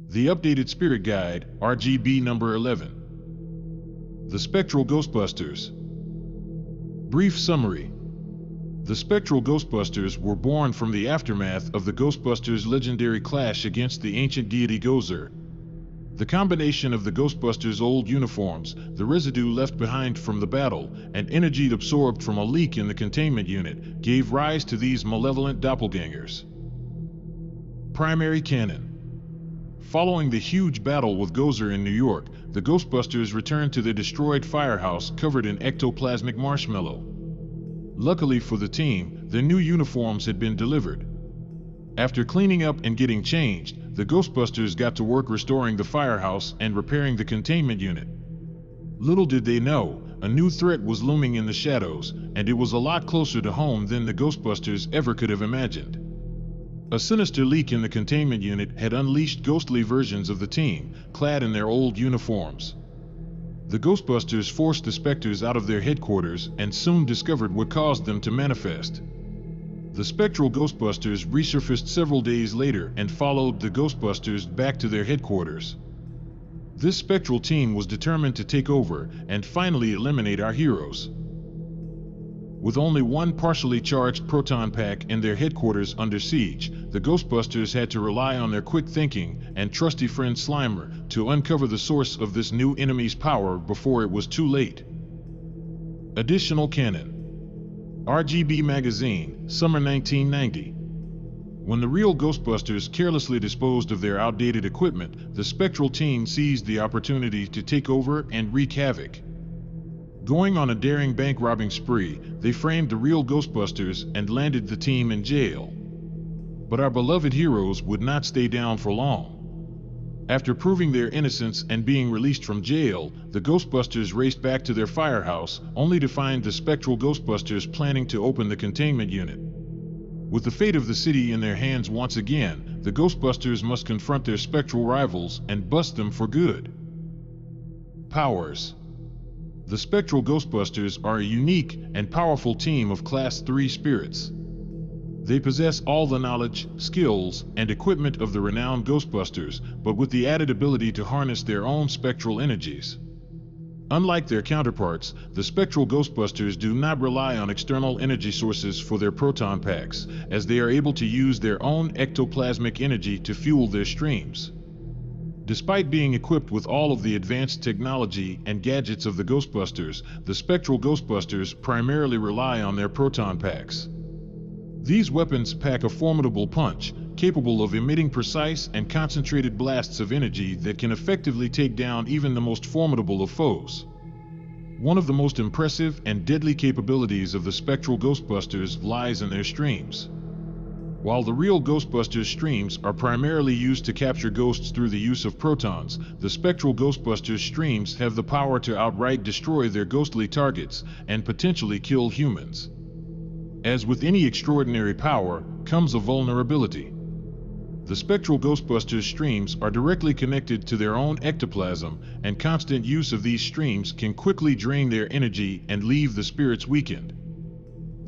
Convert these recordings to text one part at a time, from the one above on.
The updated Spirit Guide, RGB number 11. The Spectral Ghostbusters. Brief summary. The Spectral Ghostbusters were born from the aftermath of the Ghostbusters' legendary clash against the ancient deity Gozer. The combination of the Ghostbusters' old uniforms, the residue left behind from the battle, and energy absorbed from a leak in the Containment Unit gave rise to these malevolent doppelgangers. Primary canon. Following the huge battle with Gozer in New York, the Ghostbusters returned to their destroyed firehouse covered in ectoplasmic marshmallow. Luckily for the team, their new uniforms had been delivered. After cleaning up and getting changed, the Ghostbusters got to work restoring the firehouse and repairing the Containment Unit. Little did they know, a new threat was looming in the shadows, and it was a lot closer to home than the Ghostbusters ever could have imagined. A sinister leak in the Containment Unit had unleashed ghostly versions of the team, clad in their old uniforms. The Ghostbusters forced the Spectres out of their headquarters and soon discovered what caused them to manifest. The Spectral Ghostbusters resurfaced several days later and followed the Ghostbusters back to their headquarters. This spectral team was determined to take over and finally eliminate our heroes. With only one partially charged proton pack and their headquarters under siege, the Ghostbusters had to rely on their quick thinking and trusty friend Slimer to uncover the source of this new enemy's power before it was too late. Additional canon. RGB Magazine, Summer 1990. When the Real Ghostbusters carelessly disposed of their outdated equipment, the Spectral team seized the opportunity to take over and wreak havoc. Going on a daring bank-robbing spree, they framed the Real Ghostbusters and landed the team in jail. But our beloved heroes would not stay down for long. After proving their innocence and being released from jail, the Ghostbusters raced back to their firehouse, only to find the Spectral Ghostbusters planning to open the Containment Unit. With the fate of the city in their hands once again, the Ghostbusters must confront their spectral rivals and bust them for good. Powers. The Spectral Ghostbusters are a unique and powerful team of Class 3 spirits. They possess all the knowledge, skills, and equipment of the renowned Ghostbusters, but with the added ability to harness their own spectral energies. Unlike their counterparts, the Spectral Ghostbusters do not rely on external energy sources for their proton packs, as they are able to use their own ectoplasmic energy to fuel their streams. Despite being equipped with all of the advanced technology and gadgets of the Ghostbusters, the Spectral Ghostbusters primarily rely on their proton packs. These weapons pack a formidable punch, capable of emitting precise and concentrated blasts of energy that can effectively take down even the most formidable of foes. One of the most impressive and deadly capabilities of the Spectral Ghostbusters lies in their streams. While the Real Ghostbusters streams are primarily used to capture ghosts through the use of protons, the Spectral Ghostbusters streams have the power to outright destroy their ghostly targets and potentially kill humans. As with any extraordinary power, comes a vulnerability. The Spectral Ghostbusters streams are directly connected to their own ectoplasm, and constant use of these streams can quickly drain their energy and leave the spirits weakened.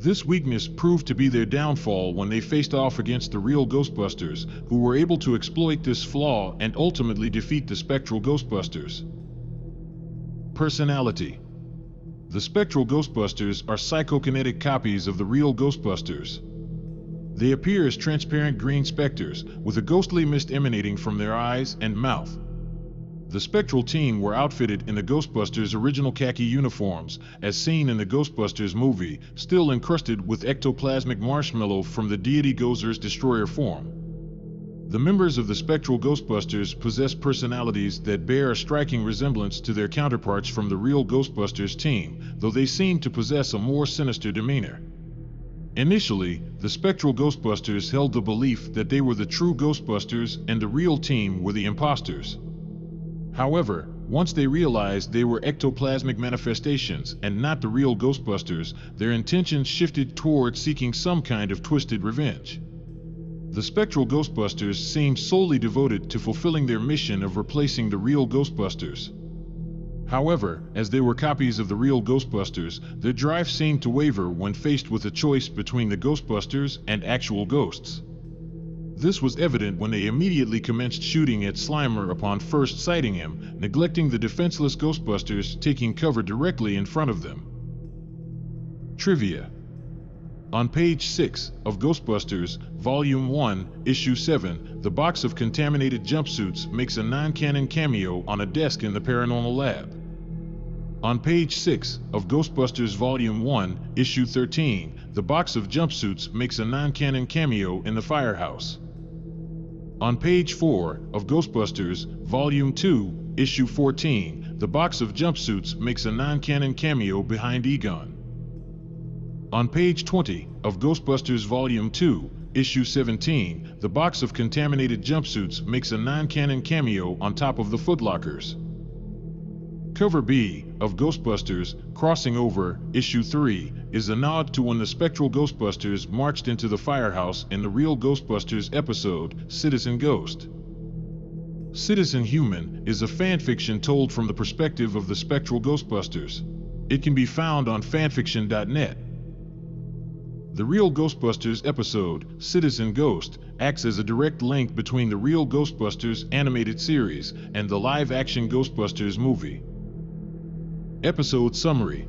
This weakness proved to be their downfall when they faced off against the Real Ghostbusters, who were able to exploit this flaw and ultimately defeat the Spectral Ghostbusters. Personality. The Spectral Ghostbusters are psychokinetic copies of the Real Ghostbusters. They appear as transparent green specters, with a ghostly mist emanating from their eyes and mouth. The Spectral team were outfitted in the Ghostbusters' original khaki uniforms, as seen in the Ghostbusters movie, still encrusted with ectoplasmic marshmallow from the deity Gozer's destroyer form. The members of the Spectral Ghostbusters possess personalities that bear a striking resemblance to their counterparts from the Real Ghostbusters team, though they seem to possess a more sinister demeanor. Initially, the Spectral Ghostbusters held the belief that they were the true Ghostbusters and the Real team were the imposters. However, once they realized they were ectoplasmic manifestations and not the Real Ghostbusters, their intentions shifted toward seeking some kind of twisted revenge. The Spectral Ghostbusters seemed solely devoted to fulfilling their mission of replacing the Real Ghostbusters. However, as they were copies of the Real Ghostbusters, their drive seemed to waver when faced with a choice between the Ghostbusters and actual ghosts. This was evident when they immediately commenced shooting at Slimer upon first sighting him, neglecting the defenseless Ghostbusters taking cover directly in front of them. Trivia. On page 6 of Ghostbusters, Volume 1, Issue 7, the box of contaminated jumpsuits makes a non-canon cameo on a desk in the paranormal lab. On page 6 of Ghostbusters Volume 1, Issue 13, the box of jumpsuits makes a non-canon cameo in the firehouse. On page 4 of Ghostbusters Volume 2, Issue 14, the box of jumpsuits makes a non-canon cameo behind Egon. On page 20 of Ghostbusters Volume 2, Issue 17, the box of contaminated jumpsuits makes a non-canon cameo on top of the footlockers. Cover B of Ghostbusters Crossing Over, Issue 3, is a nod to when the Spectral Ghostbusters marched into the firehouse in the Real Ghostbusters episode, Citizen Ghost. Citizen Human is a fanfiction told from the perspective of the Spectral Ghostbusters. It can be found on fanfiction.net. The Real Ghostbusters episode, Citizen Ghost, acts as a direct link between the Real Ghostbusters animated series and the live-action Ghostbusters movie. Episode Summary.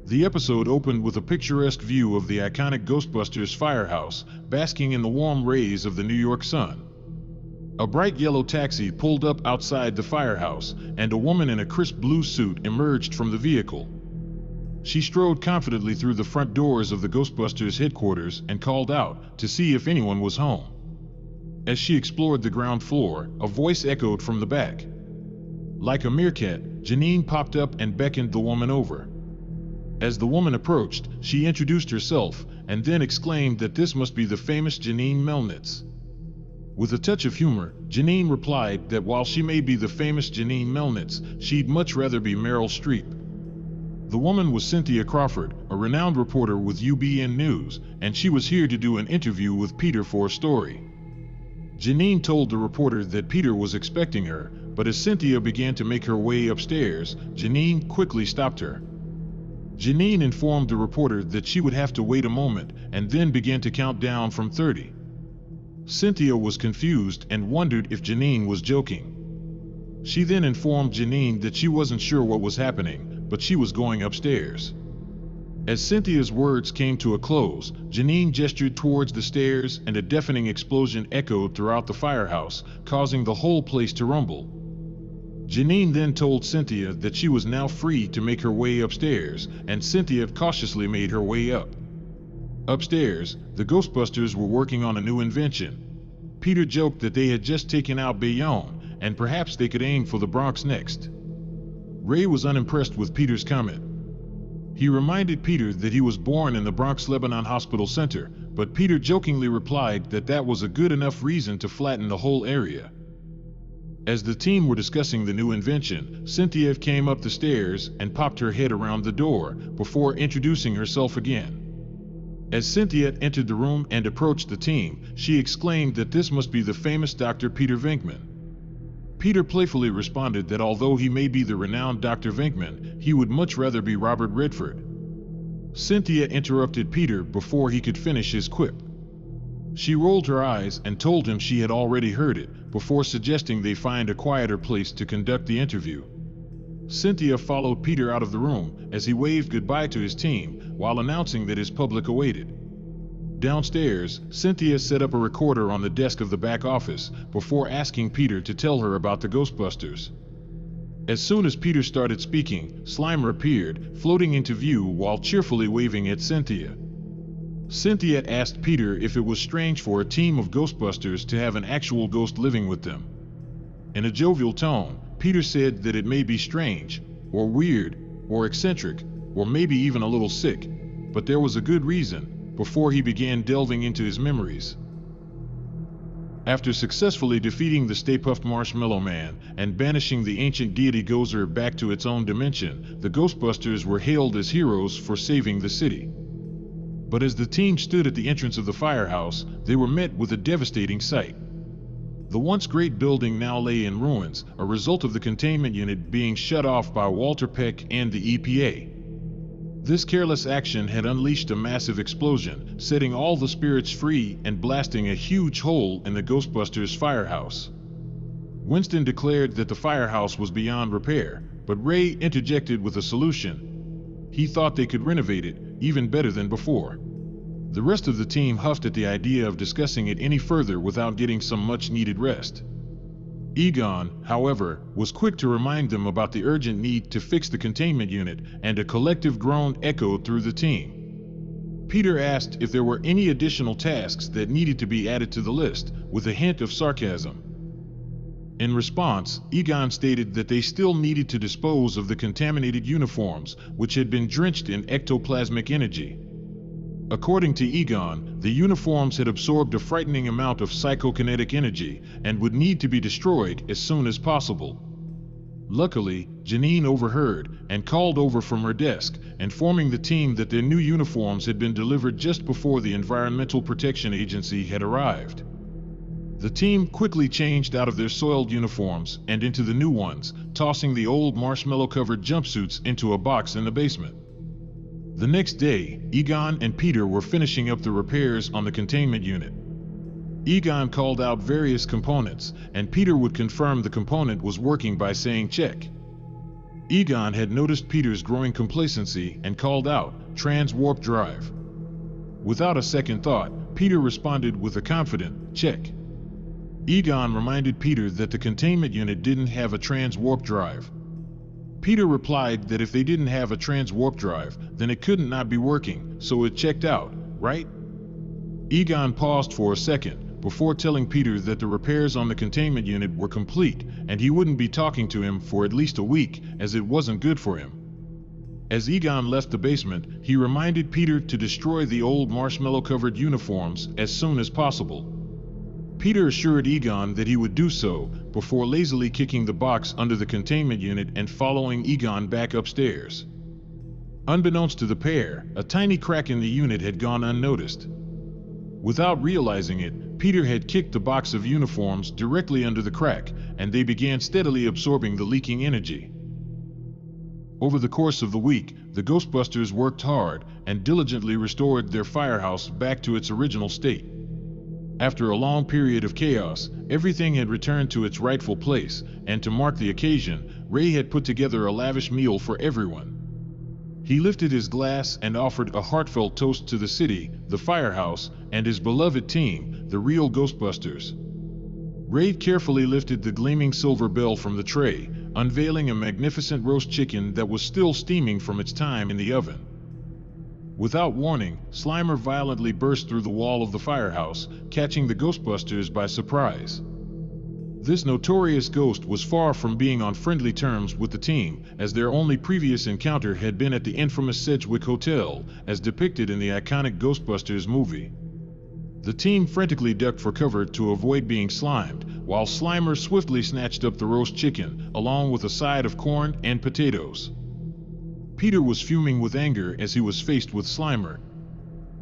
The episode opened with a picturesque view of the iconic Ghostbusters firehouse, basking in the warm rays of the New York sun. A bright yellow taxi pulled up outside the firehouse, and a woman in a crisp blue suit emerged from the vehicle. She strode confidently through the front doors of the Ghostbusters headquarters and called out to see if anyone was home. As she explored the ground floor, a voice echoed from the back. Like a meerkat, Janine popped up and beckoned the woman over. As the woman approached, she introduced herself and then exclaimed that this must be the famous Janine Melnitz. With a touch of humor, Janine replied that while she may be the famous Janine Melnitz, she'd much rather be Meryl Streep. The woman was Cynthia Crawford, a renowned reporter with UBN News, and she was here to do an interview with Peter for a story. Janine told the reporter that Peter was expecting her, but as Cynthia began to make her way upstairs, Janine quickly stopped her. Janine informed the reporter that she would have to wait a moment and then began to count down from 30. Cynthia was confused and wondered if Janine was joking. She then informed Janine that she wasn't sure what was happening, but she was going upstairs. As Cynthia's words came to a close, Janine gestured towards the stairs and a deafening explosion echoed throughout the firehouse, causing the whole place to rumble. Janine then told Cynthia that she was now free to make her way upstairs, and Cynthia cautiously made her way up. Upstairs, the Ghostbusters were working on a new invention. Peter joked that they had just taken out Bayonne, and perhaps they could aim for the Bronx next. Ray was unimpressed with Peter's comment. He reminded Peter that he was born in the Bronx Lebanon Hospital Center, but Peter jokingly replied that that was a good enough reason to flatten the whole area. As the team were discussing the new invention, Cynthia came up the stairs and popped her head around the door before introducing herself again. As Cynthia entered the room and approached the team, she exclaimed that this must be the famous Dr. Peter Venkman. Peter playfully responded that although he may be the renowned Dr. Venkman, he would much rather be Robert Redford. Cynthia interrupted Peter before he could finish his quip. She rolled her eyes and told him she had already heard it, before suggesting they find a quieter place to conduct the interview. Cynthia followed Peter out of the room as he waved goodbye to his team while announcing that his public awaited. Downstairs, Cynthia set up a recorder on the desk of the back office before asking Peter to tell her about the Ghostbusters. As soon as Peter started speaking, Slimer appeared, floating into view while cheerfully waving at Cynthia. Cynthia asked Peter if it was strange for a team of Ghostbusters to have an actual ghost living with them. In a jovial tone, Peter said that it may be strange, or weird, or eccentric, or maybe even a little sick, but there was a good reason, before he began delving into his memories. After successfully defeating the Stay Puft Marshmallow Man and banishing the ancient deity Gozer back to its own dimension, the Ghostbusters were hailed as heroes for saving the city. But as the team stood at the entrance of the firehouse, they were met with a devastating sight. The once great building now lay in ruins, a result of the Containment Unit being shut off by Walter Peck and the EPA. This careless action had unleashed a massive explosion, setting all the spirits free and blasting a huge hole in the Ghostbusters firehouse. Winston declared that the firehouse was beyond repair, but Ray interjected with a solution. He thought they could renovate it, even better than before. The rest of the team huffed at the idea of discussing it any further without getting some much-needed rest. Egon, however, was quick to remind them about the urgent need to fix the containment unit, and a collective groan echoed through the team. Peter asked if there were any additional tasks that needed to be added to the list, with a hint of sarcasm. In response, Egon stated that they still needed to dispose of the contaminated uniforms, which had been drenched in ectoplasmic energy. According to Egon, the uniforms had absorbed a frightening amount of psychokinetic energy and would need to be destroyed as soon as possible. Luckily, Janine overheard and called over from her desk, informing the team that their new uniforms had been delivered just before the Environmental Protection Agency had arrived. The team quickly changed out of their soiled uniforms and into the new ones, tossing the old marshmallow-covered jumpsuits into a box in the basement. The next day, Egon and Peter were finishing up the repairs on the containment unit. Egon called out various components, and Peter would confirm the component was working by saying check. Egon had noticed Peter's growing complacency and called out, "Trans-warp drive." Without a second thought, Peter responded with a confident, "Check." Egon reminded Peter that the containment unit didn't have a trans-warp drive. Peter replied that if they didn't have a trans-warp drive, then it couldn't not be working, so it checked out, right? Egon paused for a second, before telling Peter that the repairs on the containment unit were complete, and he wouldn't be talking to him for at least a week, as it wasn't good for him. As Egon left the basement, he reminded Peter to destroy the old marshmallow-covered uniforms as soon as possible. Peter assured Egon that he would do so, before lazily kicking the box under the containment unit and following Egon back upstairs. Unbeknownst to the pair, a tiny crack in the unit had gone unnoticed. Without realizing it, Peter had kicked the box of uniforms directly under the crack, and they began steadily absorbing the leaking energy. Over the course of the week, the Ghostbusters worked hard and diligently restored their firehouse back to its original state. After a long period of chaos, everything had returned to its rightful place, and to mark the occasion, Ray had put together a lavish meal for everyone. He lifted his glass and offered a heartfelt toast to the city, the firehouse, and his beloved team, the Real Ghostbusters. Ray carefully lifted the gleaming silver bell from the tray, unveiling a magnificent roast chicken that was still steaming from its time in the oven. Without warning, Slimer violently burst through the wall of the firehouse, catching the Ghostbusters by surprise. This notorious ghost was far from being on friendly terms with the team, as their only previous encounter had been at the infamous Sedgwick Hotel, as depicted in the iconic Ghostbusters movie. The team frantically ducked for cover to avoid being slimed, while Slimer swiftly snatched up the roast chicken, along with a side of corn and potatoes. Peter was fuming with anger as he was faced with Slimer.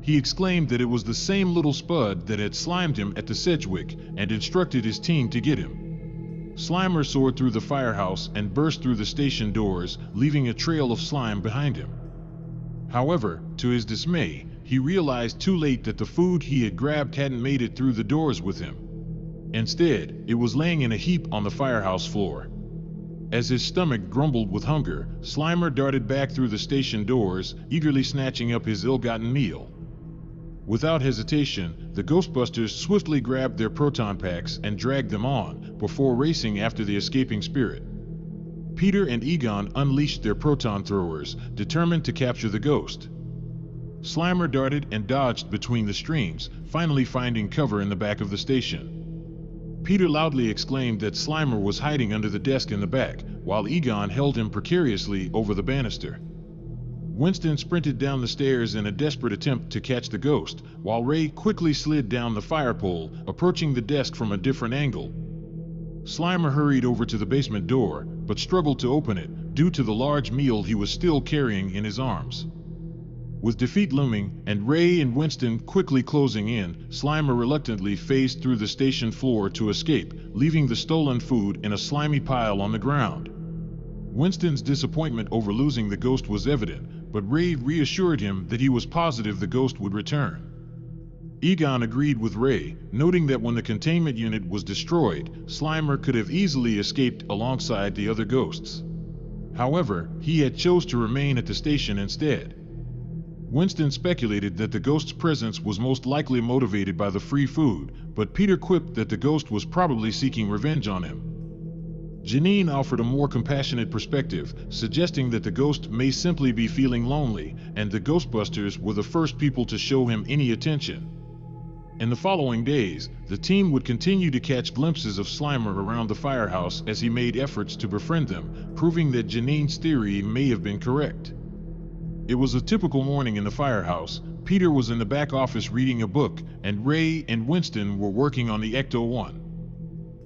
He exclaimed that it was the same little spud that had slimed him at the Sedgwick, and instructed his team to get him. Slimer soared through the firehouse and burst through the station doors, leaving a trail of slime behind him. However, to his dismay, he realized too late that the food he had grabbed hadn't made it through the doors with him. Instead, it was laying in a heap on the firehouse floor. As his stomach grumbled with hunger, Slimer darted back through the station doors, eagerly snatching up his ill-gotten meal. Without hesitation, the Ghostbusters swiftly grabbed their proton packs and dragged them on, before racing after the escaping spirit. Peter and Egon unleashed their proton throwers, determined to capture the ghost. Slimer darted and dodged between the streams, finally finding cover in the back of the station. Peter loudly exclaimed that Slimer was hiding under the desk in the back, while Egon held him precariously over the banister. Winston sprinted down the stairs in a desperate attempt to catch the ghost, while Ray quickly slid down the fire pole, approaching the desk from a different angle. Slimer hurried over to the basement door, but struggled to open it, due to the large meal he was still carrying in his arms. With defeat looming, and Ray and Winston quickly closing in, Slimer reluctantly phased through the station floor to escape, leaving the stolen food in a slimy pile on the ground. Winston's disappointment over losing the ghost was evident, but Ray reassured him that he was positive the ghost would return. Egon agreed with Ray, noting that when the containment unit was destroyed, Slimer could have easily escaped alongside the other ghosts. However, he had chose to remain at the station instead. Winston speculated that the ghost's presence was most likely motivated by the free food, but Peter quipped that the ghost was probably seeking revenge on him. Janine offered a more compassionate perspective, suggesting that the ghost may simply be feeling lonely, and the Ghostbusters were the first people to show him any attention. In the following days, the team would continue to catch glimpses of Slimer around the firehouse as he made efforts to befriend them, proving that Janine's theory may have been correct. It was a typical morning in the firehouse. Peter was in the back office reading a book, and Ray and Winston were working on the Ecto-1.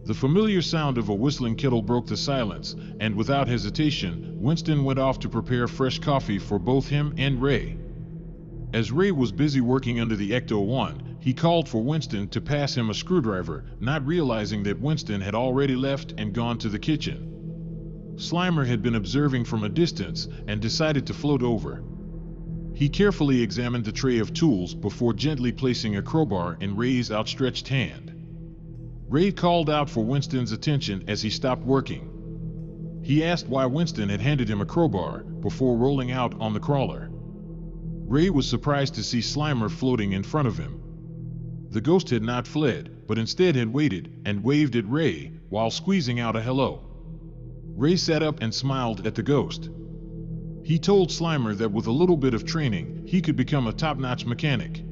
The familiar sound of a whistling kettle broke the silence, and without hesitation, Winston went off to prepare fresh coffee for both him and Ray. As Ray was busy working under the Ecto-1, he called for Winston to pass him a screwdriver, not realizing that Winston had already left and gone to the kitchen. Slimer had been observing from a distance and decided to float over. He carefully examined the tray of tools before gently placing a crowbar in Ray's outstretched hand. Ray called out for Winston's attention as he stopped working. He asked why Winston had handed him a crowbar before rolling out on the crawler. Ray was surprised to see Slimer floating in front of him. The ghost had not fled, but instead had waited and waved at Ray while squeezing out a hello. Ray sat up and smiled at the ghost. He told Slimer that with a little bit of training, he could become a top-notch mechanic.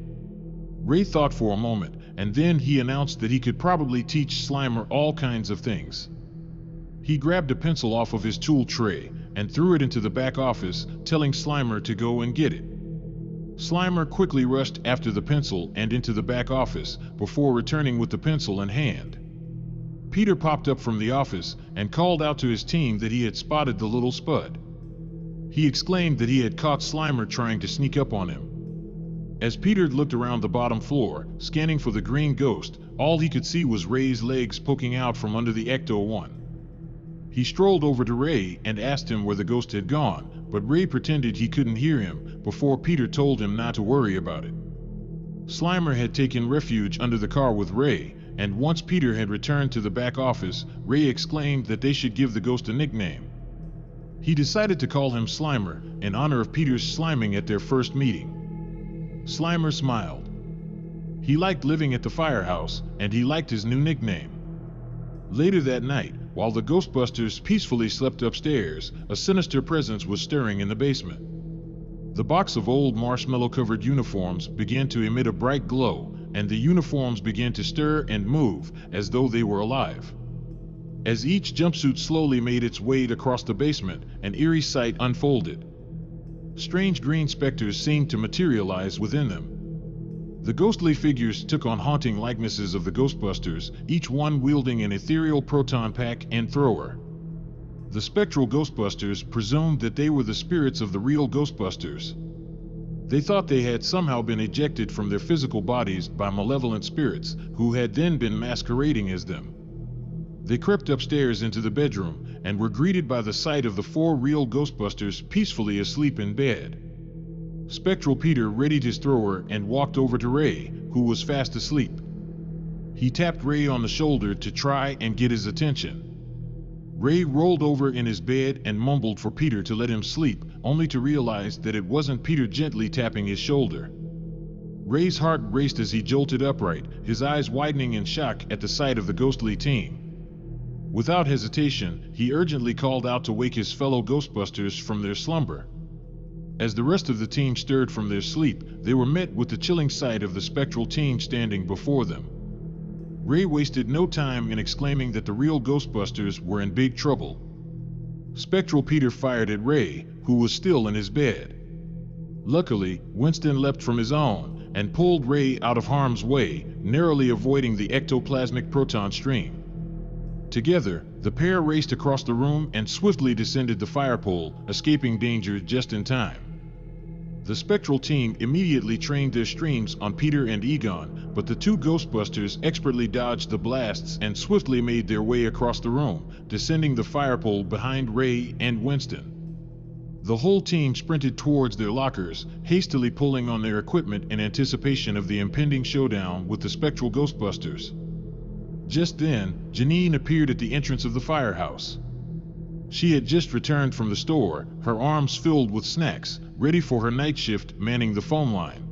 Ray thought for a moment, and then he announced that he could probably teach Slimer all kinds of things. He grabbed a pencil off of his tool tray and threw it into the back office, telling Slimer to go and get it. Slimer quickly rushed after the pencil and into the back office before returning with the pencil in hand. Peter popped up from the office and called out to his team that he had spotted the little spud. He exclaimed that he had caught Slimer trying to sneak up on him. As Peter looked around the bottom floor, scanning for the green ghost, all he could see was Ray's legs poking out from under the Ecto-1. He strolled over to Ray and asked him where the ghost had gone, but Ray pretended he couldn't hear him before Peter told him not to worry about it. Slimer had taken refuge under the car with Ray, and once Peter had returned to the back office, Ray exclaimed that they should give the ghost a nickname. He decided to call him Slimer in honor of Peter's sliming at their first meeting. Slimer smiled. He liked living at the firehouse, and he liked his new nickname. Later that night, while the Ghostbusters peacefully slept upstairs, a sinister presence was stirring in the basement. The box of old marshmallow-covered uniforms began to emit a bright glow, and the uniforms began to stir and move as though they were alive. As each jumpsuit slowly made its way across the basement, an eerie sight unfolded. Strange green specters seemed to materialize within them. The ghostly figures took on haunting likenesses of the Ghostbusters, each one wielding an ethereal proton pack and thrower. The Spectral Ghostbusters presumed that they were the spirits of the Real Ghostbusters. They thought they had somehow been ejected from their physical bodies by malevolent spirits, who had then been masquerading as them. They crept upstairs into the bedroom, and were greeted by the sight of the 4 Real Ghostbusters peacefully asleep in bed. Spectral Peter readied his thrower and walked over to Ray, who was fast asleep. He tapped Ray on the shoulder to try and get his attention. Ray rolled over in his bed and mumbled for Peter to let him sleep, only to realize that it wasn't Peter gently tapping his shoulder. Ray's heart raced as he jolted upright, his eyes widening in shock at the sight of the ghostly team. Without hesitation, he urgently called out to wake his fellow Ghostbusters from their slumber. As the rest of the team stirred from their sleep, they were met with the chilling sight of the spectral team standing before them. Ray wasted no time in exclaiming that the Real Ghostbusters were in big trouble. Spectral Peter fired at Ray, who was still in his bed. Luckily, Winston leapt from his own and pulled Ray out of harm's way, narrowly avoiding the ectoplasmic proton stream. Together, the pair raced across the room and swiftly descended the fire pole, escaping danger just in time. The spectral team immediately trained their streams on Peter and Egon, but the 2 Ghostbusters expertly dodged the blasts and swiftly made their way across the room, descending the fire pole behind Ray and Winston. The whole team sprinted towards their lockers, hastily pulling on their equipment in anticipation of the impending showdown with the Spectral Ghostbusters. Just then, Janine appeared at the entrance of the firehouse. She had just returned from the store, her arms filled with snacks, ready for her night shift manning the phone line.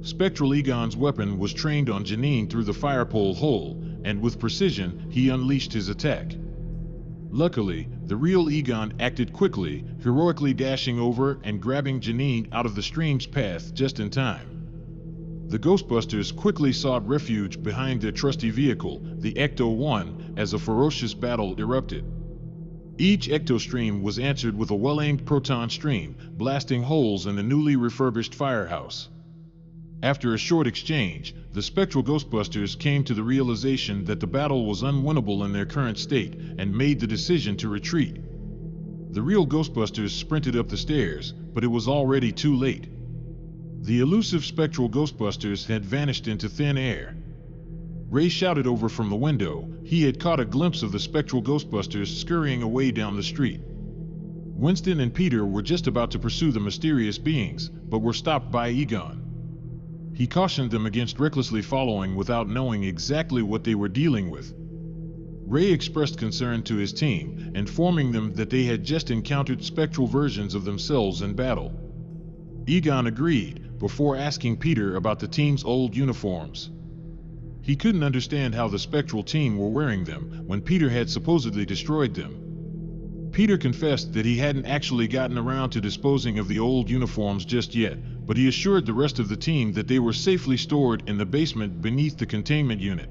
Spectral Egon's weapon was trained on Janine through the firepole hole, and with precision, he unleashed his attack. Luckily, the real Egon acted quickly, heroically dashing over and grabbing Janine out of the stream's path just in time. The Ghostbusters quickly sought refuge behind their trusty vehicle, the Ecto-1, as a ferocious battle erupted. Each ecto-stream was answered with a well-aimed proton stream, blasting holes in the newly refurbished firehouse. After a short exchange, the Spectral Ghostbusters came to the realization that the battle was unwinnable in their current state and made the decision to retreat. The Real Ghostbusters sprinted up the stairs, but it was already too late. The elusive Spectral Ghostbusters had vanished into thin air. Ray shouted over from the window. He had caught a glimpse of the Spectral Ghostbusters scurrying away down the street. Winston and Peter were just about to pursue the mysterious beings, but were stopped by Egon. He cautioned them against recklessly following without knowing exactly what they were dealing with. Ray expressed concern to his team, informing them that they had just encountered spectral versions of themselves in battle. Egon agreed, before asking Peter about the team's old uniforms. He couldn't understand how the spectral team were wearing them when Peter had supposedly destroyed them. Peter confessed that he hadn't actually gotten around to disposing of the old uniforms just yet, but he assured the rest of the team that they were safely stored in the basement beneath the containment unit.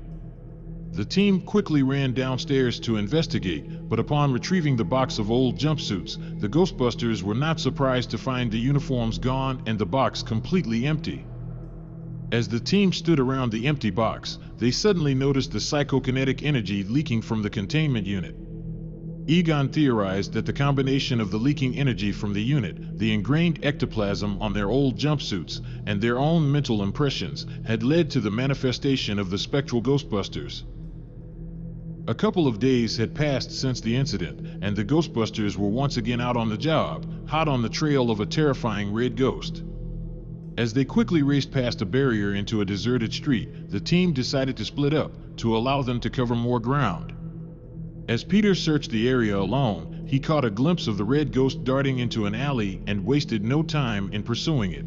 The team quickly ran downstairs to investigate, but upon retrieving the box of old jumpsuits, the Ghostbusters were not surprised to find the uniforms gone and the box completely empty. As the team stood around the empty box, they suddenly noticed the psychokinetic energy leaking from the containment unit. Egon theorized that the combination of the leaking energy from the unit, the ingrained ectoplasm on their old jumpsuits, and their own mental impressions had led to the manifestation of the Spectral Ghostbusters. A couple of days had passed since the incident, and the Ghostbusters were once again out on the job, hot on the trail of a terrifying red ghost. As they quickly raced past a barrier into a deserted street, the team decided to split up, to allow them to cover more ground. As Peter searched the area alone, he caught a glimpse of the red ghost darting into an alley and wasted no time in pursuing it.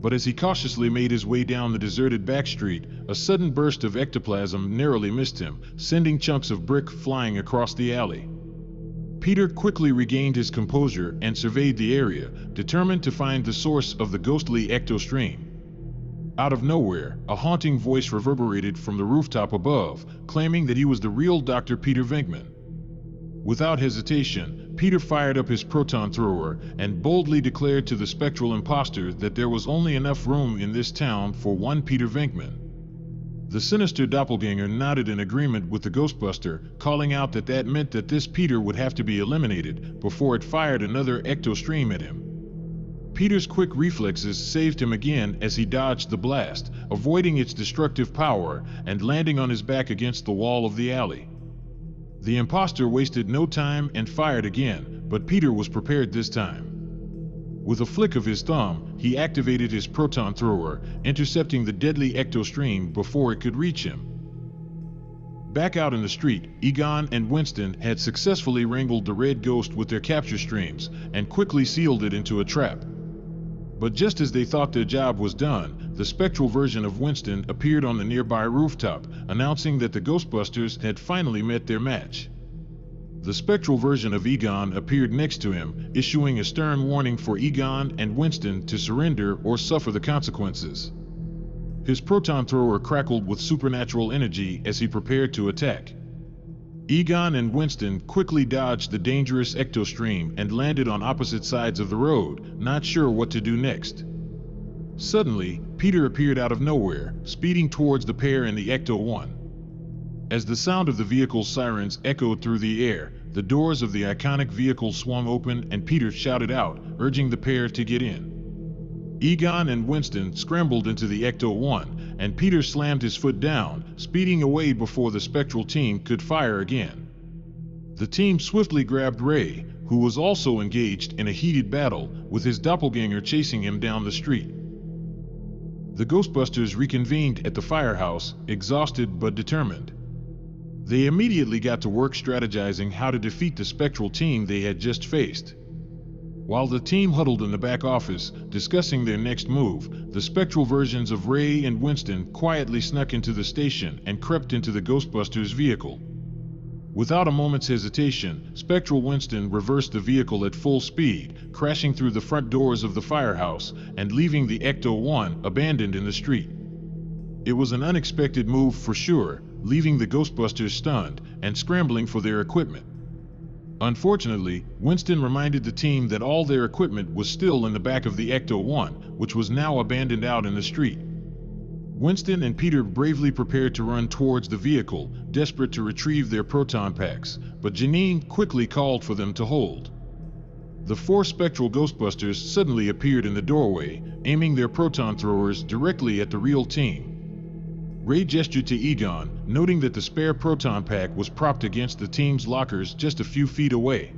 But as he cautiously made his way down the deserted back street, a sudden burst of ectoplasm narrowly missed him, sending chunks of brick flying across the alley. Peter quickly regained his composure and surveyed the area, determined to find the source of the ghostly ecto-stream. Out of nowhere, a haunting voice reverberated from the rooftop above, claiming that he was the real Dr. Peter Venkman. Without hesitation, Peter fired up his proton thrower and boldly declared to the spectral imposter that there was only enough room in this town for one Peter Venkman. The sinister doppelganger nodded in agreement with the Ghostbuster, calling out that that meant that this Peter would have to be eliminated before it fired another ecto-stream at him. Peter's quick reflexes saved him again as he dodged the blast, avoiding its destructive power and landing on his back against the wall of the alley. The imposter wasted no time and fired again, but Peter was prepared this time. With a flick of his thumb, he activated his proton thrower, intercepting the deadly ecto-stream before it could reach him. Back out in the street, Egon and Winston had successfully wrangled the red ghost with their capture streams and quickly sealed it into a trap. But just as they thought their job was done, the spectral version of Winston appeared on the nearby rooftop, announcing that the Ghostbusters had finally met their match. The spectral version of Egon appeared next to him, issuing a stern warning for Egon and Winston to surrender or suffer the consequences. His proton thrower crackled with supernatural energy as he prepared to attack. Egon and Winston quickly dodged the dangerous ecto-stream and landed on opposite sides of the road, not sure what to do next. Suddenly, Peter appeared out of nowhere, speeding towards the pair in the Ecto-1. As the sound of the vehicle's sirens echoed through the air, the doors of the iconic vehicle swung open and Peter shouted out, urging the pair to get in. Egon and Winston scrambled into the Ecto-1, and Peter slammed his foot down, speeding away before the spectral team could fire again. The The team swiftly grabbed Ray, who was also engaged in a heated battle, with his doppelganger chasing him down the street. The Ghostbusters reconvened at the firehouse, exhausted but determined. They immediately got to work strategizing how to defeat the spectral team they had just faced. While the team huddled in the back office, discussing their next move, the spectral versions of Ray and Winston quietly snuck into the station and crept into the Ghostbusters' vehicle. Without a moment's hesitation, Spectral Winston reversed the vehicle at full speed, crashing through the front doors of the firehouse and leaving the Ecto-1 abandoned in the street. It was an unexpected move for sure, leaving the Ghostbusters stunned and scrambling for their equipment. Unfortunately, Winston reminded the team that all their equipment was still in the back of the Ecto-1, which was now abandoned out in the street. Winston and Peter bravely prepared to run towards the vehicle, desperate to retrieve their proton packs, but Janine quickly called for them to hold. The 4 spectral Ghostbusters suddenly appeared in the doorway, aiming their proton throwers directly at the real team. Ray gestured to Egon, noting that the spare proton pack was propped against the team's lockers just a few feet away.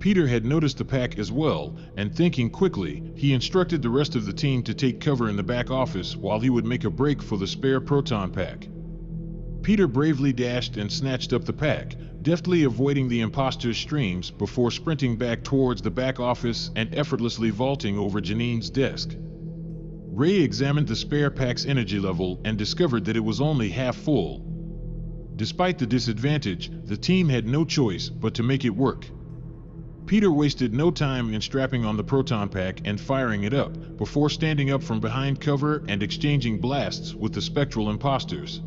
Peter had noticed the pack as well, and thinking quickly, he instructed the rest of the team to take cover in the back office while he would make a break for the spare proton pack. Peter bravely dashed and snatched up the pack, deftly avoiding the imposter's streams before sprinting back towards the back office and effortlessly vaulting over Janine's desk. Ray examined the spare pack's energy level and discovered that it was only half full. Despite the disadvantage, the team had no choice but to make it work. Peter wasted no time in strapping on the proton pack and firing it up, before standing up from behind cover and exchanging blasts with the spectral imposters.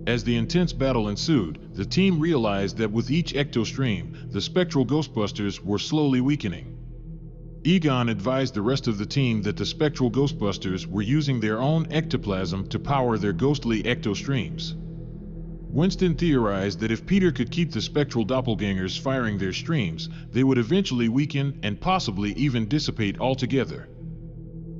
As the intense battle ensued, the team realized that with each ecto-stream, the spectral Ghostbusters were slowly weakening. Egon advised the rest of the team that the spectral Ghostbusters were using their own ectoplasm to power their ghostly ecto-streams. Winston theorized that if Peter could keep the spectral doppelgangers firing their streams, they would eventually weaken and possibly even dissipate altogether.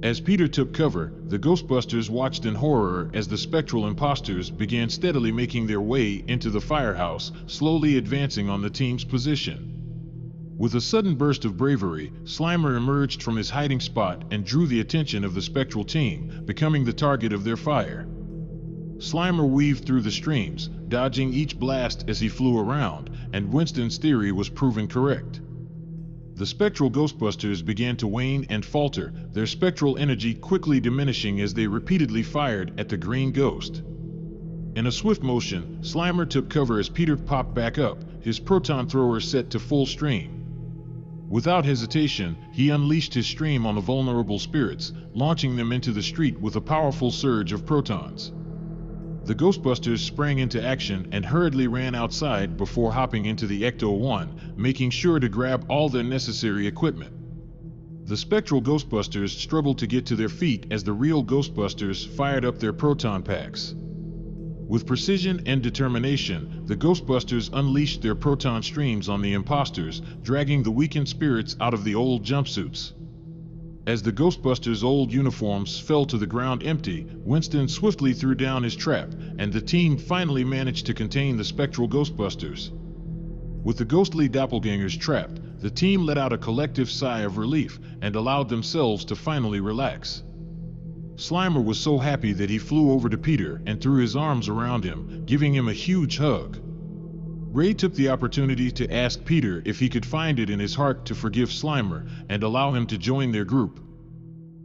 As Peter took cover, the Ghostbusters watched in horror as the spectral imposters began steadily making their way into the firehouse, slowly advancing on the team's position. With a sudden burst of bravery, Slimer emerged from his hiding spot and drew the attention of the spectral team, becoming the target of their fire. Slimer weaved through the streams, dodging each blast as he flew around, and Winston's theory was proven correct. The spectral Ghostbusters began to wane and falter, their spectral energy quickly diminishing as they repeatedly fired at the green ghost. In a swift motion, Slimer took cover as Peter popped back up, his proton thrower set to full stream. Without hesitation, he unleashed his stream on the vulnerable spirits, launching them into the street with a powerful surge of protons. The Ghostbusters sprang into action and hurriedly ran outside before hopping into the Ecto-1, making sure to grab all their necessary equipment. The spectral Ghostbusters struggled to get to their feet as the real Ghostbusters fired up their proton packs. With precision and determination, the Ghostbusters unleashed their proton streams on the imposters, dragging the weakened spirits out of the old jumpsuits. As the Ghostbusters' old uniforms fell to the ground empty, Winston swiftly threw down his trap, and the team finally managed to contain the spectral Ghostbusters. With the ghostly doppelgangers trapped, the team let out a collective sigh of relief and allowed themselves to finally relax. Slimer was so happy that he flew over to Peter and threw his arms around him, giving him a huge hug. Ray took the opportunity to ask Peter if he could find it in his heart to forgive Slimer and allow him to join their group.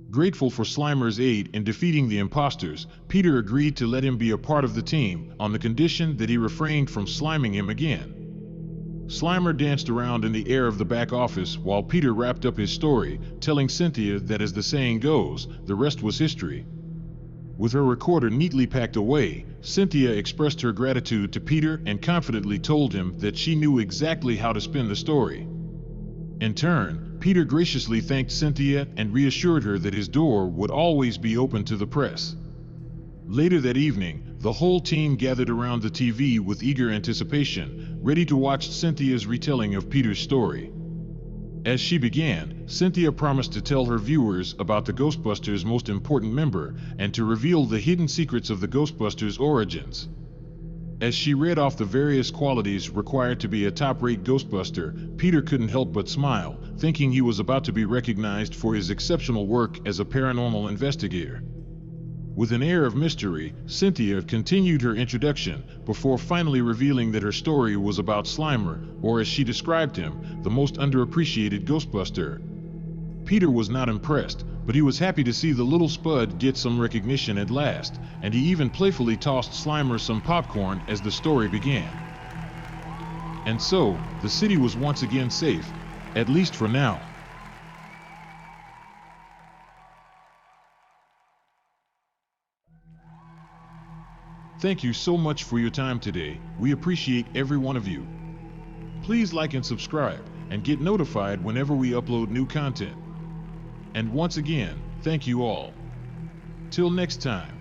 Grateful for Slimer's aid in defeating the imposters, Peter agreed to let him be a part of the team on the condition that he refrained from sliming him again. Slimer danced around in the air of the back office while Peter wrapped up his story, telling Cynthia that, as the saying goes, the rest was history. With her recorder neatly packed away, Cynthia expressed her gratitude to Peter and confidently told him that she knew exactly how to spin the story. In turn, Peter graciously thanked Cynthia and reassured her that his door would always be open to the press. Later that evening, the whole team gathered around the TV with eager anticipation, ready to watch Cynthia's retelling of Peter's story. As she began, Cynthia promised to tell her viewers about the Ghostbusters' most important member and to reveal the hidden secrets of the Ghostbusters' origins. As she read off the various qualities required to be a top-rate Ghostbuster, Peter couldn't help but smile, thinking he was about to be recognized for his exceptional work as a paranormal investigator. With an air of mystery, Cynthia continued her introduction before finally revealing that her story was about Slimer, or as she described him, the most underappreciated Ghostbuster. Peter was not impressed, but he was happy to see the little spud get some recognition at last, and he even playfully tossed Slimer some popcorn as the story began. And so, the city was once again safe, at least for now. Thank you so much for your time today. We appreciate every one of you. Please like and subscribe, and get notified whenever we upload new content. And once again, thank you all. Till next time.